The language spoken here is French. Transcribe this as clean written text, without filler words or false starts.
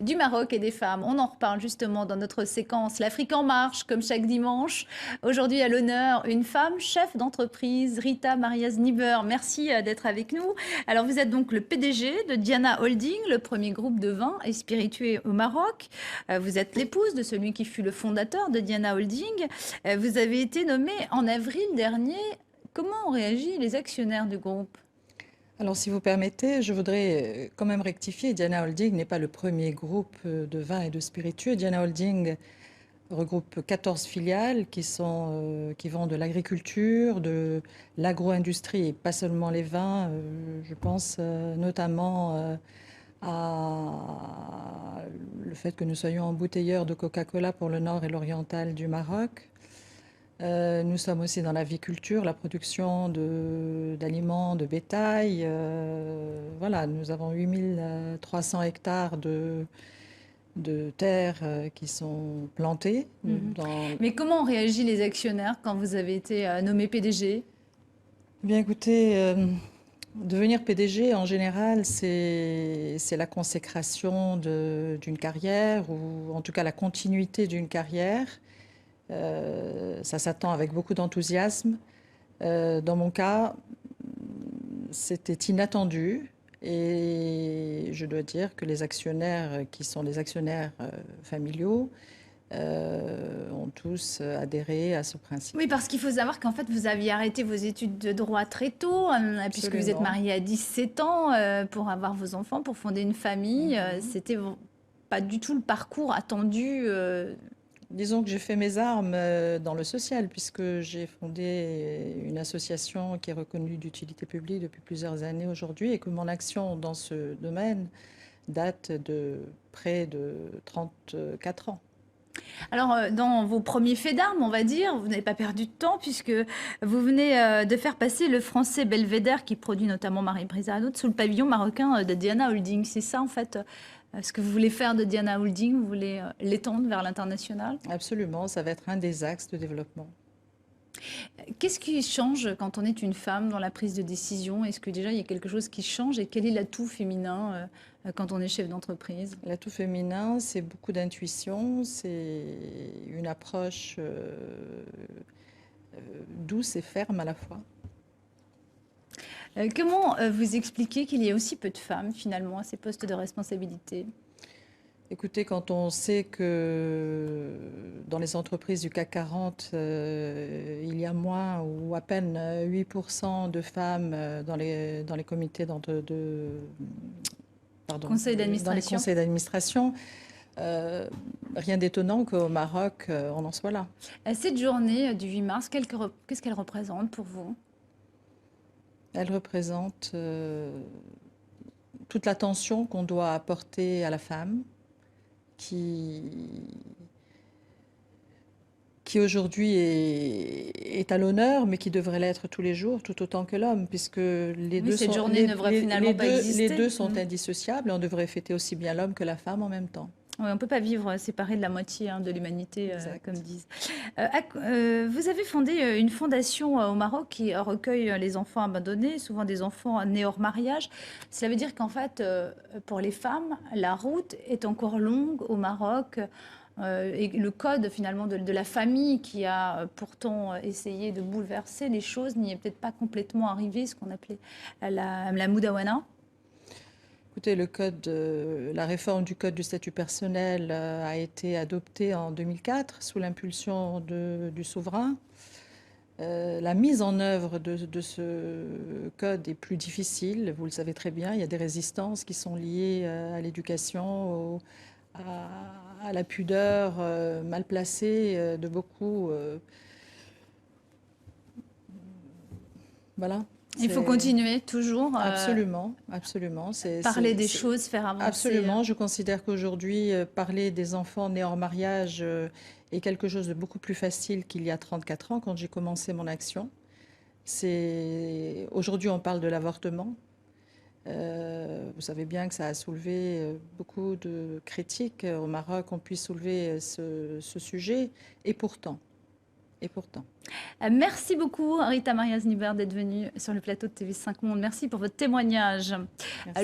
du Maroc et des femmes. On en reparle justement dans notre séquence L'Afrique en marche, comme chaque dimanche. Aujourd'hui, à l'honneur, une femme chef d'entreprise, Rita Mariaz-Niber. Merci d'être avec nous. Alors, vous êtes donc le PDG de Diana Holding, le premier groupe de vins et spiritueux au Maroc. Vous êtes l'épouse de celui qui fut le fondateur de Diana Holding. Vous avez été nommée en avril dernier. Comment ont réagi les actionnaires du groupe? Alors, si vous permettez, je voudrais quand même rectifier. Diana Holding n'est pas le premier groupe de vins et de spiritueux. Diana Holding regroupe 14 filiales qui vont de l'agriculture, de l'agro-industrie et pas seulement les vins. Je pense notamment à le fait que nous soyons embouteilleurs de Coca-Cola pour le nord et l'oriental du Maroc. Nous sommes aussi dans l'aviculture, la production d'aliments, de bétail. Voilà, nous avons 8300 hectares de terres qui sont plantées. Mais comment ont réagi les actionnaires quand vous avez été nommé PDG? Eh bien, écoutez, devenir PDG, en général, c'est la consécration d'une carrière, ou en tout cas la continuité d'une carrière. Ça s'attend avec beaucoup d'enthousiasme. Dans mon cas, c'était inattendu et je dois dire que les actionnaires, qui sont les actionnaires familiaux, ont tous adhéré à ce principe. Oui, parce qu'il faut savoir qu'en fait, vous aviez arrêté vos études de droit très tôt, puisque vous êtes Absolument. marié à 17 ans pour avoir vos enfants, pour fonder une famille. C'était pas du tout le parcours attendu. Disons que j'ai fait mes armes dans le social, puisque j'ai fondé une association qui est reconnue d'utilité publique depuis plusieurs années aujourd'hui, et que mon action dans ce domaine date de près de 34 ans. Alors, dans vos premiers faits d'armes, on va dire, vous n'avez pas perdu de temps puisque vous venez de faire passer le français Belvédère qui produit notamment Marie-Brise Hanout sous le pavillon marocain de Diana Holding. C'est ça, en fait, ce que vous voulez faire de Diana Holding? Vous voulez l'étendre vers l'international? Absolument, ça va être un des axes de développement. Qu'est-ce qui change quand on est une femme dans la prise de décision? Est-ce que déjà il y a quelque chose qui change et quel est l'atout féminin quand on est chef d'entreprise? L'atout féminin, c'est beaucoup d'intuition, c'est une approche douce et ferme à la fois. Comment vous expliquez qu'il y ait aussi peu de femmes finalement à ces postes de responsabilité? Écoutez, quand on sait que dans les entreprises du CAC 40, il y a moins ou à peine 8% de femmes dans les comités Conseil dans les d'administration? conseils d'administration, rien d'étonnant qu'au Maroc, on en soit là. Cette journée du 8 mars, qu'est-ce qu'elle représente pour vous? Elle représente toute l'attention qu'on doit apporter à la femme, qui aujourd'hui est à l'honneur, mais qui devrait l'être tous les jours, tout autant que l'homme, puisque Oui, cette journée ne devrait finalement pas exister. les deux sont indissociables, et on devrait fêter aussi bien l'homme que la femme en même temps. Oui, on ne peut pas vivre séparé de la moitié de l'humanité, comme disent. Vous avez fondé une fondation au Maroc qui recueille les enfants abandonnés, souvent des enfants nés hors mariage. Cela veut dire qu'en fait, pour les femmes, la route est encore longue au Maroc. Et le code finalement de la famille qui a pourtant essayé de bouleverser les choses n'y est peut-être pas complètement arrivé, ce qu'on appelait la Moudawana. Écoutez, la réforme du code du statut personnel a été adoptée en 2004 sous l'impulsion du souverain. La mise en œuvre de ce code est plus difficile, vous le savez très bien. Il y a des résistances qui sont liées à l'éducation, à la pudeur mal placée de beaucoup. Voilà. Il faut continuer toujours. Absolument, absolument. Parler des choses, faire avancer. Absolument. Je considère qu'aujourd'hui, parler des enfants nés hors mariage est quelque chose de beaucoup plus facile qu'il y a 34 ans, quand j'ai commencé mon action. Aujourd'hui, on parle de l'avortement. Vous savez bien que ça a soulevé beaucoup de critiques au Maroc, on puisse soulever ce sujet. Et pourtant. Merci beaucoup, Rita Mariaz-Niber, d'être venue sur le plateau de TV5 Monde. Merci pour votre témoignage. Merci.